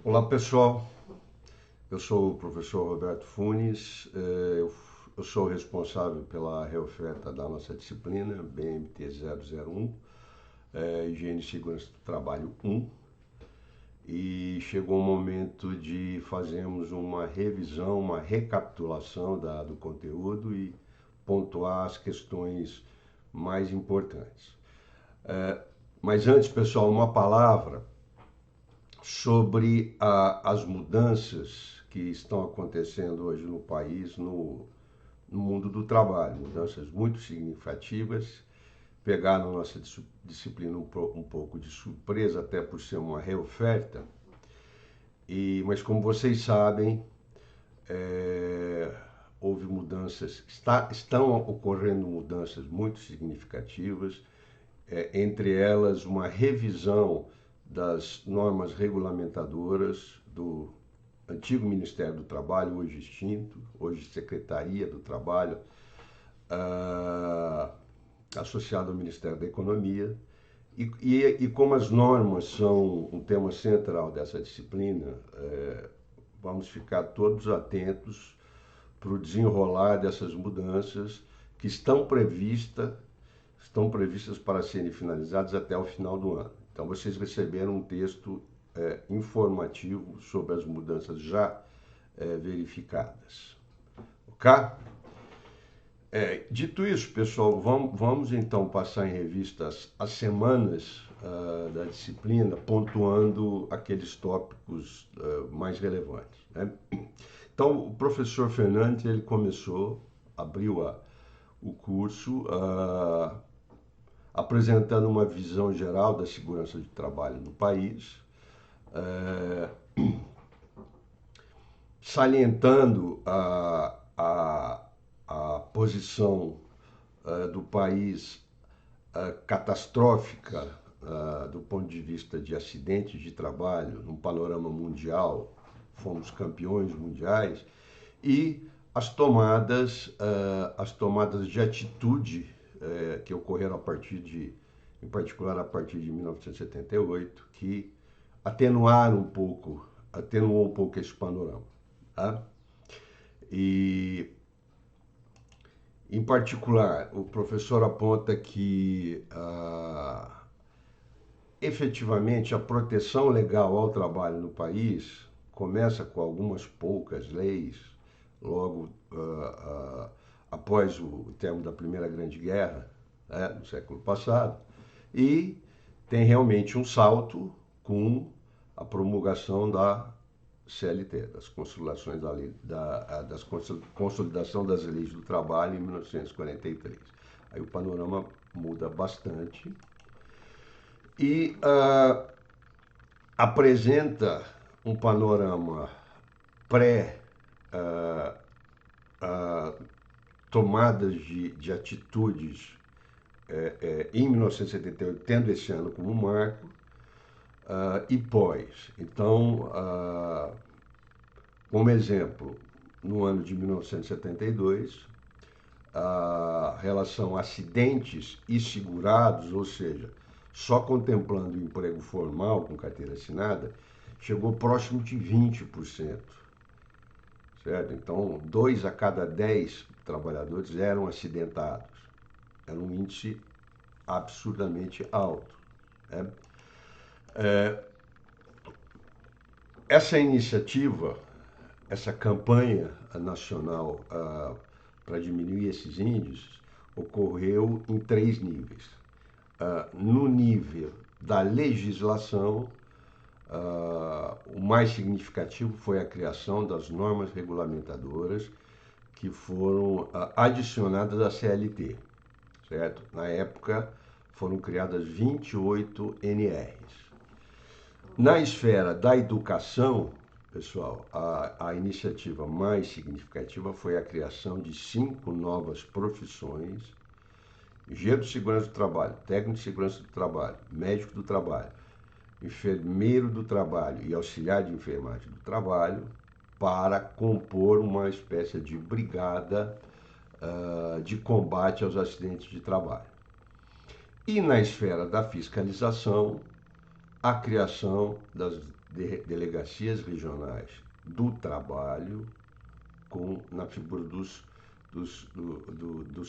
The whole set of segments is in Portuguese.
Olá pessoal, eu sou o professor Roberto Funes, eu sou responsável pela reoferta da nossa disciplina BMT 001, Higiene e Segurança do Trabalho 1, e chegou o momento de fazermos uma revisão, uma recapitulação do conteúdo e pontuar as questões mais importantes. Mas antes, pessoal, uma palavra sobre as mudanças que estão acontecendo hoje no país, no mundo do trabalho. Mudanças muito significativas, pegaram nossa disciplina um pouco de surpresa, até por ser uma reoferta. Mas como vocês sabem, houve mudanças, estão ocorrendo mudanças muito significativas, entre elas uma revisão das normas regulamentadoras do antigo Ministério do Trabalho, hoje extinto, hoje Secretaria do Trabalho, associado ao Ministério da Economia. E como as normas são um tema central dessa disciplina, vamos ficar todos atentos para o desenrolar dessas mudanças que estão previstas para serem finalizadas até o final do ano. Então vocês receberam um texto informativo sobre as mudanças já verificadas. Ok? Dito isso, pessoal, vamos então passar em revista as semanas da disciplina, pontuando aqueles tópicos mais relevantes, né? Então, o professor Fernandes, ele abriu o curso apresentando uma visão geral da segurança de trabalho no país, salientando a posição do país catastrófica do ponto de vista de acidentes de trabalho, num panorama mundial, fomos campeões mundiais, e as tomadas de atitude que ocorreram em particular a partir de 1978, que atenuou um pouco esse panorama. Tá? E, em particular, o professor aponta que efetivamente a proteção legal ao trabalho no país começa com algumas poucas leis, logo após o término da Primeira Grande Guerra, né, no século passado, e tem realmente um salto com a promulgação da CLT, das consolidação das leis do trabalho em 1943. Aí o panorama muda bastante e apresenta um panorama pré tomadas de atitudes em 1978, tendo esse ano como marco, e pós. Então, como exemplo, no ano de 1972, a relação acidentes e segurados, ou seja, só contemplando o emprego formal com carteira assinada, chegou próximo de 20%. Certo? Então, 2 a cada 10 trabalhadores eram acidentados. Era um índice absurdamente alto. Né? Essa iniciativa, essa campanha nacional para diminuir esses índices, ocorreu em 3 níveis. No nível da legislação, o mais significativo foi a criação das normas regulamentadoras que foram adicionadas à CLT, certo? Na época foram criadas 28 NRs. Na esfera da educação, pessoal, a iniciativa mais significativa foi a criação de 5 novas profissões: engenheiro de segurança do trabalho, técnico de segurança do trabalho, médico do trabalho, enfermeiro do trabalho e auxiliar de enfermagem do trabalho, para compor uma espécie de brigada de combate aos acidentes de trabalho. E na esfera da fiscalização, a criação delegacias regionais do trabalho na figura dos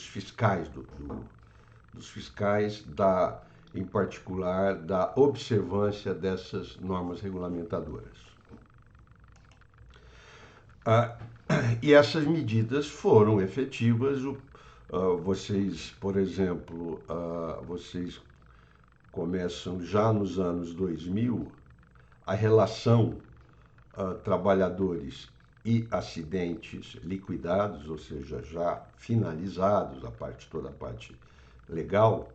fiscais, dos fiscais em particular da observância dessas normas regulamentadoras. E essas medidas foram efetivas. Vocês, por exemplo, vocês começam já nos anos 2000 a relação trabalhadores e acidentes liquidados, ou seja, já finalizados, toda a parte legal,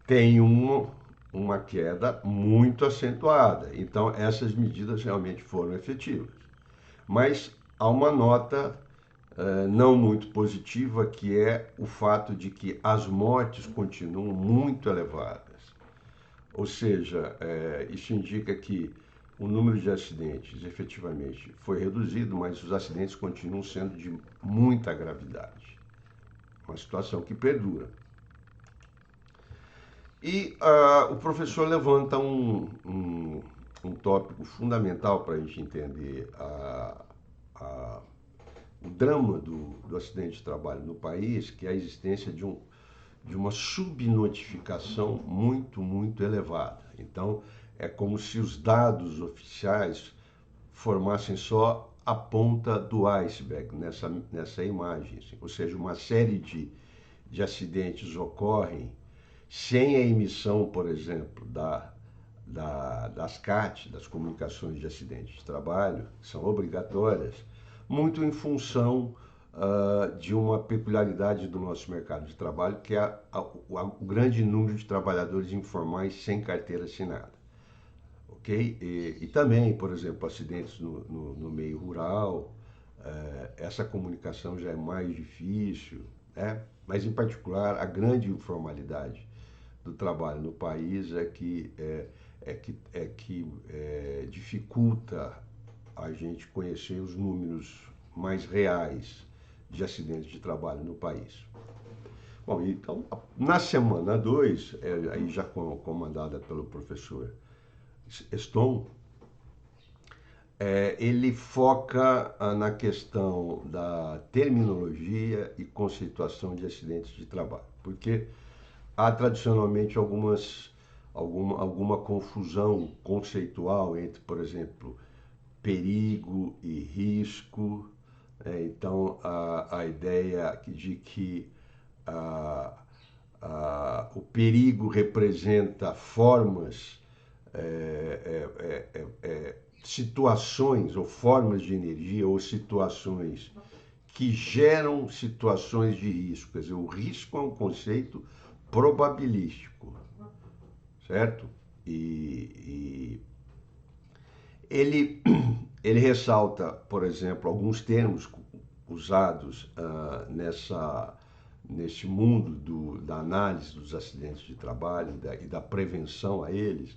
tem uma queda muito acentuada. Então, essas medidas realmente foram efetivas. Mas há uma nota não muito positiva, que é o fato de que as mortes continuam muito elevadas. Ou seja, isso indica que o número de acidentes efetivamente foi reduzido, mas os acidentes continuam sendo de muita gravidade. Uma situação que perdura. E o professor levanta um tópico fundamental para a gente entender o drama do acidente de trabalho no país, que é a existência de uma subnotificação muito, muito elevada. Então, é como se os dados oficiais formassem só a ponta do iceberg nessa imagem. Assim. Ou seja, uma série de acidentes ocorrem sem a emissão, por exemplo, das CAT, das comunicações de acidentes de trabalho, que são obrigatórias, muito em função de uma peculiaridade do nosso mercado de trabalho, que é o grande número de trabalhadores informais sem carteira assinada. Okay? E também, por exemplo, acidentes no meio rural, essa comunicação já é mais difícil, né? Mas, em particular, a grande informalidade do trabalho no país é que dificulta a gente conhecer os números mais reais de acidentes de trabalho no país. Bom, então, na semana 2, aí já comandada pelo professor Stone, ele foca na questão da terminologia e conceituação de acidentes de trabalho, porque há tradicionalmente alguma confusão conceitual entre, por exemplo, perigo e risco. Então, a ideia de que o perigo representa formas, situações ou formas de energia ou situações que geram situações de risco. Quer dizer, o risco é um conceito probabilístico, certo? E ele ressalta, por exemplo, alguns termos usados nesse mundo da análise dos acidentes de trabalho e da prevenção a eles,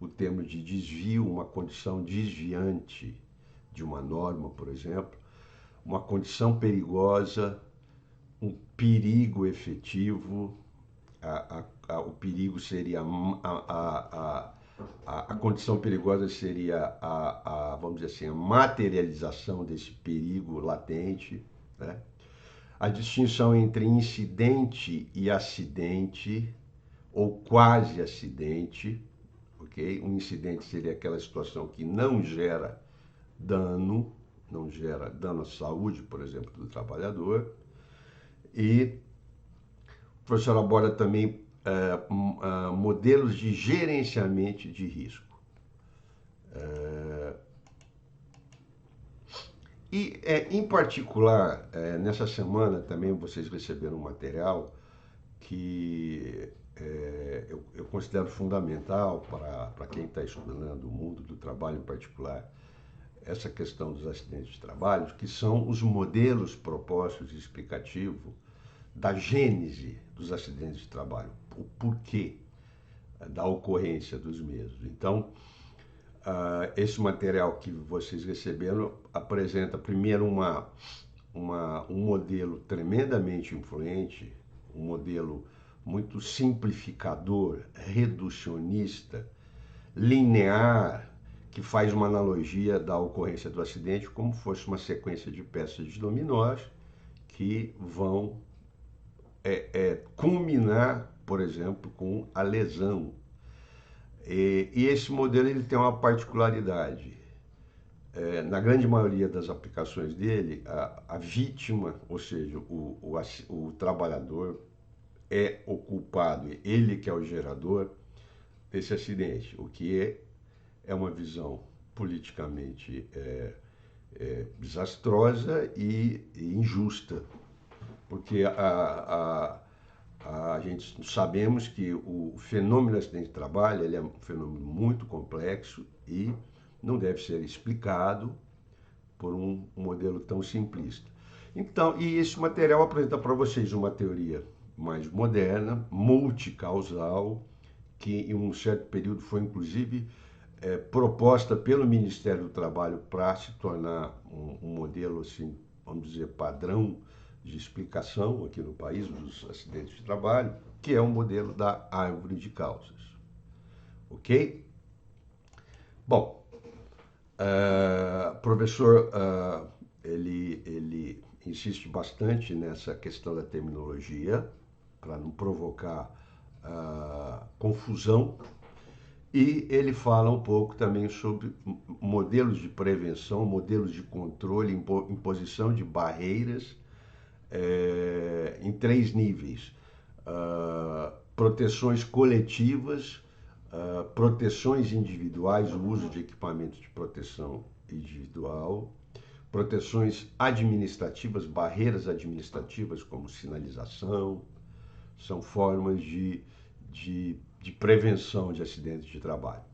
o termo de desvio, uma condição desviante de uma norma, por exemplo, uma condição perigosa, um perigo efetivo. O perigo seria a condição perigosa seria vamos dizer assim, a materialização desse perigo latente, né? A distinção entre incidente e acidente ou quase acidente, ok? Um incidente seria aquela situação que não gera dano à saúde, por exemplo, do trabalhador. E o professor aborda também modelos de gerenciamento de risco. Em particular, nessa semana também vocês receberam um material que eu considero fundamental para quem está estudando o mundo do trabalho, em particular essa questão dos acidentes de trabalho, que são os modelos propostos e explicativos da gênese dos acidentes de trabalho, o porquê da ocorrência dos mesmos. Então, esse material que vocês receberam apresenta primeiro um modelo tremendamente influente, um modelo muito simplificador, reducionista, linear, que faz uma analogia da ocorrência do acidente como fosse uma sequência de peças de dominós que vão culminar, por exemplo, com a lesão. E esse modelo ele tem uma particularidade. Na grande maioria das aplicações dele, a vítima, ou seja, o trabalhador, é o culpado, ele que é o gerador desse acidente, o que é uma visão politicamente desastrosa e injusta, porque a gente sabemos que o fenômeno do acidente de trabalho ele é um fenômeno muito complexo e não deve ser explicado por um modelo tão simplista. Então, e esse material apresenta para vocês uma teoria mais moderna, multicausal, que em um certo período foi inclusive proposta pelo Ministério do Trabalho para se tornar um modelo, assim, vamos dizer, padrão de explicação aqui no país dos acidentes de trabalho, que é o modelo da árvore de causas. Ok? Bom, professor, ele insiste bastante nessa questão da terminologia, para não provocar confusão, e ele fala um pouco também sobre modelos de prevenção, modelos de controle, imposição de barreiras em 3 níveis. Proteções coletivas, proteções individuais, o uso de equipamentos de proteção individual, proteções administrativas, barreiras administrativas como sinalização, são formas de prevenção de acidentes de trabalho.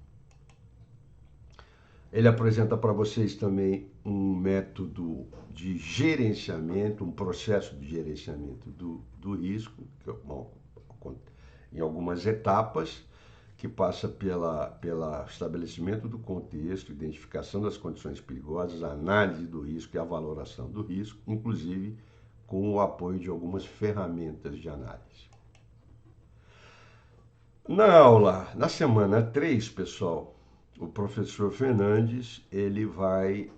Ele apresenta para vocês também um método de gerenciamento, um processo de gerenciamento do risco, que, bom, em algumas etapas, que passa pelo estabelecimento do contexto, identificação das condições perigosas, análise do risco e a valoração do risco, inclusive com o apoio de algumas ferramentas de análise. Na semana 3, pessoal, o professor Fernandes ele vai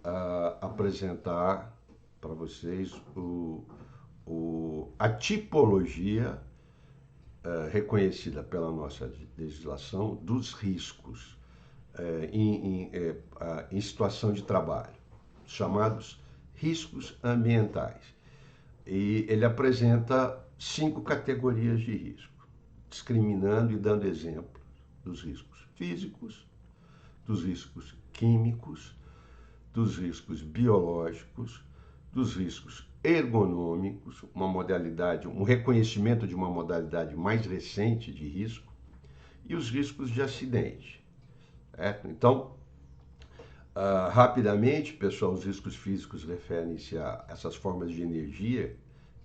apresentar para vocês a tipologia reconhecida pela nossa legislação dos riscos em situação de trabalho, chamados riscos ambientais. E ele apresenta 5 categorias de risco, discriminando e dando exemplo dos riscos físicos, dos riscos químicos, dos riscos biológicos, dos riscos ergonômicos, uma modalidade, um reconhecimento de uma modalidade mais recente de risco, e os riscos de acidente. Então, rapidamente, pessoal, os riscos físicos referem-se a essas formas de energia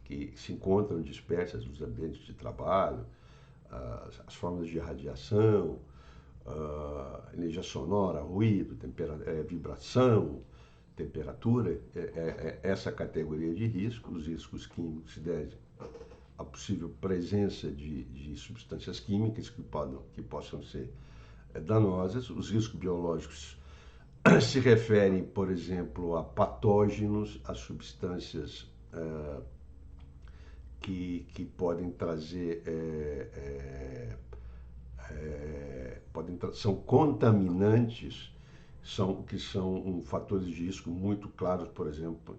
que se encontram dispersas nos ambientes de trabalho, as formas de radiação, energia sonora, ruído, vibração, temperatura, essa categoria de risco. Os riscos químicos se devem à possível presença de substâncias químicas que possam ser danosas. Os riscos biológicos se referem, por exemplo, a patógenos, a substâncias que podem trazer, são contaminantes, que são fatores de risco muito claros, por exemplo,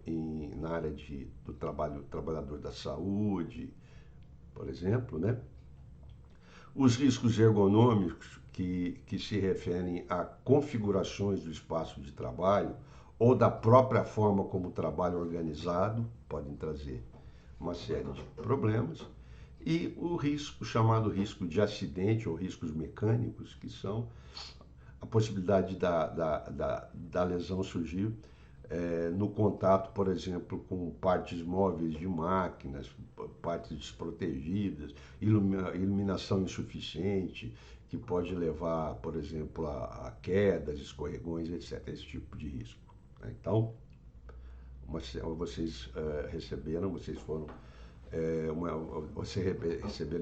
na área do trabalhador da saúde, por exemplo, né? Os riscos ergonômicos, que se referem a configurações do espaço de trabalho ou da própria forma como o trabalho é organizado, podem trazer uma série de problemas. E o risco, chamado risco de acidente ou riscos mecânicos, que são a possibilidade da lesão surgir no contato, por exemplo, com partes móveis de máquinas, partes desprotegidas, iluminação insuficiente, que pode levar, por exemplo, a quedas, escorregões, etc. Esse tipo de risco. Então, vocês receberam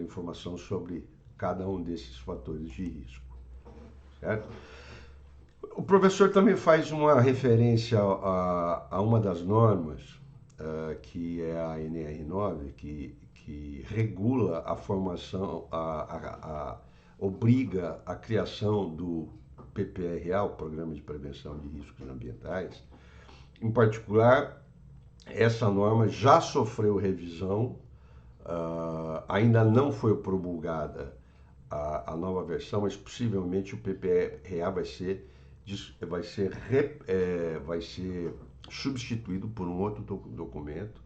informação sobre cada um desses fatores de risco, certo? O professor também faz uma referência a uma das normas, que é a NR9, que regula a formação, obriga a criação do PPRA, o Programa de Prevenção de Riscos Ambientais. Em particular, essa norma já sofreu revisão, ainda não foi promulgada a nova versão, mas possivelmente o PPRA vai ser substituído por um outro documento,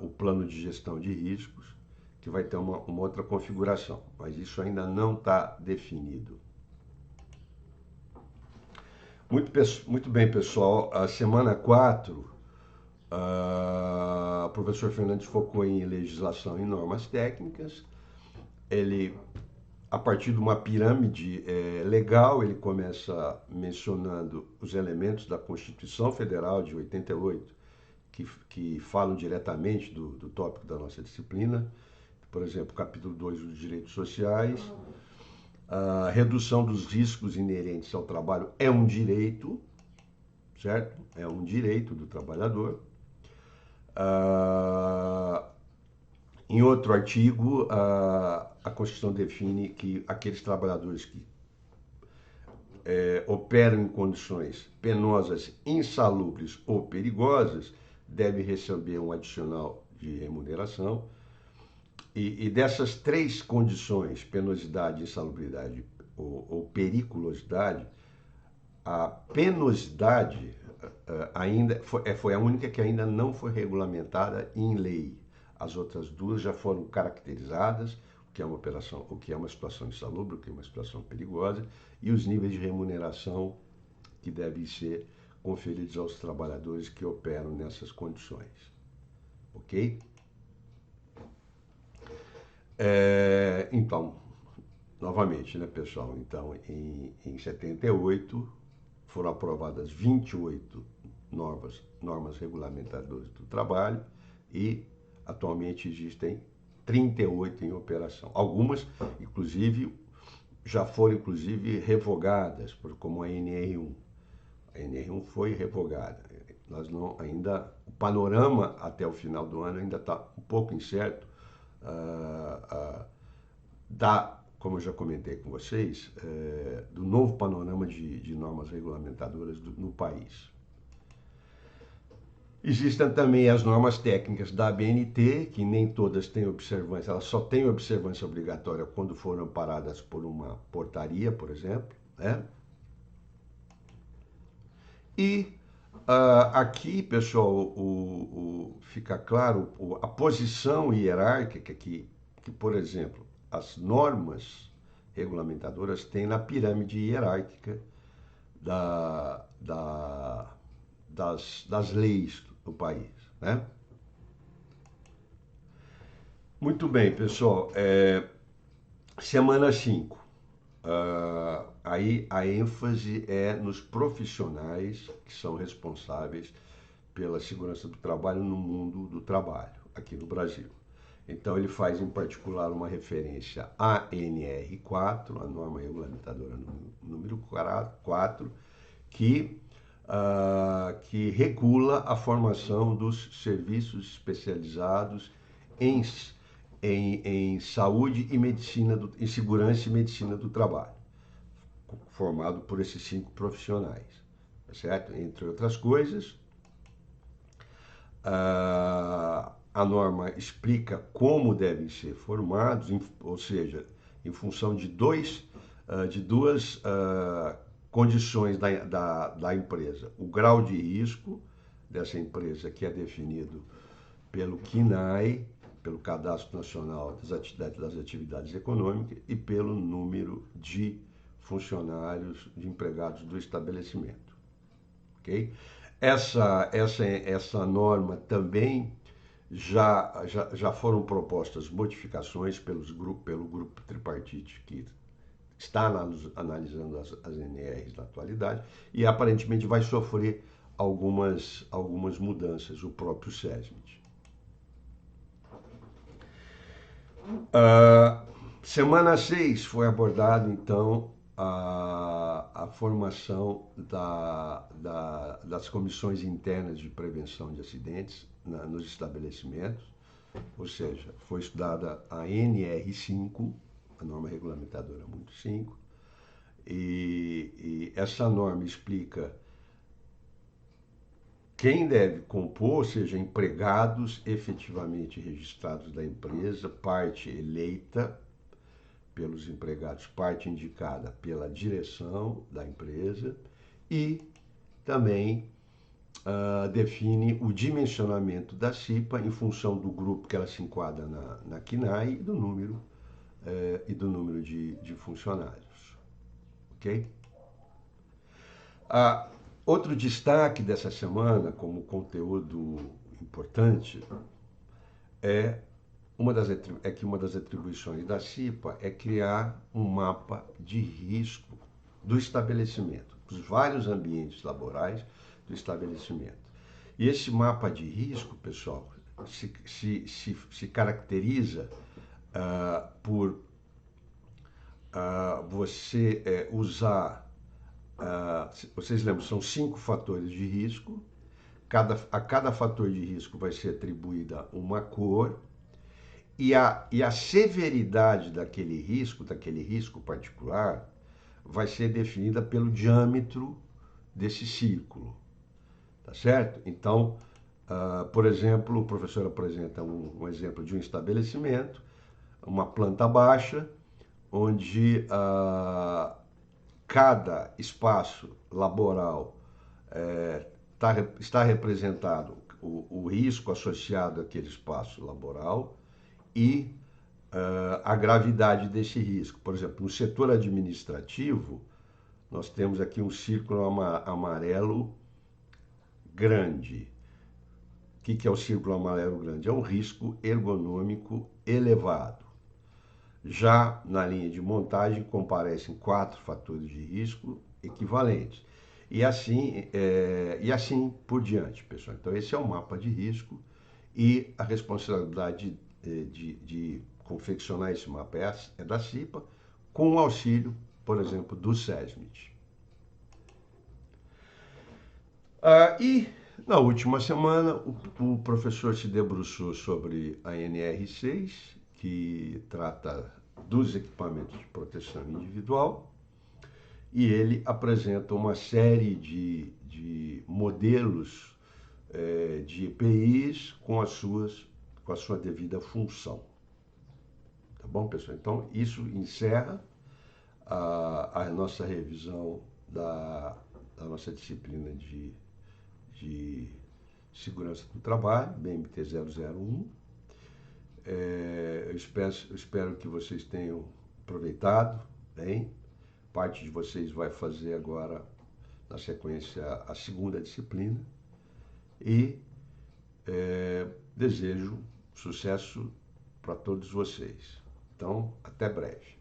o Plano de Gestão de Riscos, que vai ter uma outra configuração, mas isso ainda não está definido. Muito bem, pessoal. A semana 4, o professor Fernandes focou em legislação e normas técnicas. Ele, a partir de uma pirâmide legal, ele começa mencionando os elementos da Constituição Federal de 88, que falam diretamente do tópico da nossa disciplina. Por exemplo, capítulo 2 dos direitos sociais. A redução dos riscos inerentes ao trabalho é um direito, certo? É um direito do trabalhador. Em outro artigo, a Constituição define que aqueles trabalhadores que operam em condições penosas, insalubres ou perigosas devem receber um adicional de remuneração. E dessas três condições, penosidade, insalubridade ou periculosidade, a penosidade ainda foi a única que ainda não foi regulamentada em lei. As outras duas já foram caracterizadas, o que é uma situação insalubre, o que é uma situação perigosa, e os níveis de remuneração que devem ser conferidos aos trabalhadores que operam nessas condições. Ok? Então, novamente, né, pessoal? Então, em 78, foram aprovadas 28 normas regulamentadoras do trabalho e atualmente existem 38 em operação. Algumas, inclusive, já foram revogadas, como a NR1. A NR1 foi revogada. Nós não ainda o panorama até o final do ano ainda está um pouco incerto. Como eu já comentei com vocês, do novo panorama de normas regulamentadoras no país. Existem também as normas técnicas da ABNT, que nem todas têm observância, elas só têm observância obrigatória quando foram amparadas por uma portaria, por exemplo, né? E aqui, pessoal, fica claro a posição hierárquica que, por exemplo, as normas regulamentadoras têm na pirâmide hierárquica das leis do país, né? Muito bem, pessoal. Semana 5. Aí a ênfase é nos profissionais que são responsáveis pela segurança do trabalho no mundo do trabalho, aqui no Brasil. Então ele faz em particular uma referência à NR4, a norma regulamentadora número 4, que regula a formação dos serviços especializados em saúde e medicina, em segurança e medicina do trabalho, formado por esses 5 profissionais, certo? Entre outras coisas, a norma explica como devem ser formados, ou seja, em função de duas condições da empresa. O grau de risco dessa empresa, que é definido pelo CNAE, pelo Cadastro Nacional das Atividades Econômicas, e pelo número de funcionários, de empregados do estabelecimento. Ok? Essa norma também já foram propostas modificações pelo grupo tripartite que está analisando as NRs na atualidade e aparentemente vai sofrer algumas mudanças, o próprio SESMIT. Semana 6 foi abordado, então, a formação das comissões internas de prevenção de acidentes nos estabelecimentos, ou seja, foi estudada a NR5, a norma regulamentadora muito 5, e essa norma explica quem deve compor, ou seja, empregados efetivamente registrados da empresa, parte eleita pelos empregados, parte indicada pela direção da empresa, e também define o dimensionamento da CIPA em função do grupo que ela se enquadra na CNAE e do número de funcionários. Ok? Outro destaque dessa semana, como conteúdo importante, é que uma das atribuições da CIPA é criar um mapa de risco do estabelecimento, dos vários ambientes laborais do estabelecimento. E esse mapa de risco, pessoal, se caracteriza por você usar, vocês lembram, são 5 fatores de risco, a cada fator de risco vai ser atribuída uma cor, e a severidade daquele risco particular, vai ser definida pelo diâmetro desse círculo, tá certo? Então, por exemplo, o professor apresenta um exemplo de um estabelecimento, uma planta baixa, onde cada espaço laboral está representado o risco associado àquele espaço laboral e a gravidade desse risco. Por exemplo, no setor administrativo, nós temos aqui um círculo amarelo grande. O que é o círculo amarelo grande? É um risco ergonômico elevado. Já na linha de montagem comparecem 4 fatores de risco equivalentes. E assim por diante, pessoal. Então esse é o mapa de risco e a responsabilidade de confeccionar esse mapa é da CIPA, com o auxílio, por exemplo, do SESMIT. E na última semana, o professor se debruçou sobre a NR6, que trata dos equipamentos de proteção individual, e ele apresenta uma série de modelos de EPIs com a sua devida função. Tá bom, pessoal? Então, isso encerra a nossa revisão da nossa disciplina de segurança do trabalho, BMT 001. Eu espero que vocês tenham aproveitado bem. Parte de vocês vai fazer agora, na sequência, a segunda disciplina. E desejo sucesso para todos vocês. Então, até breve.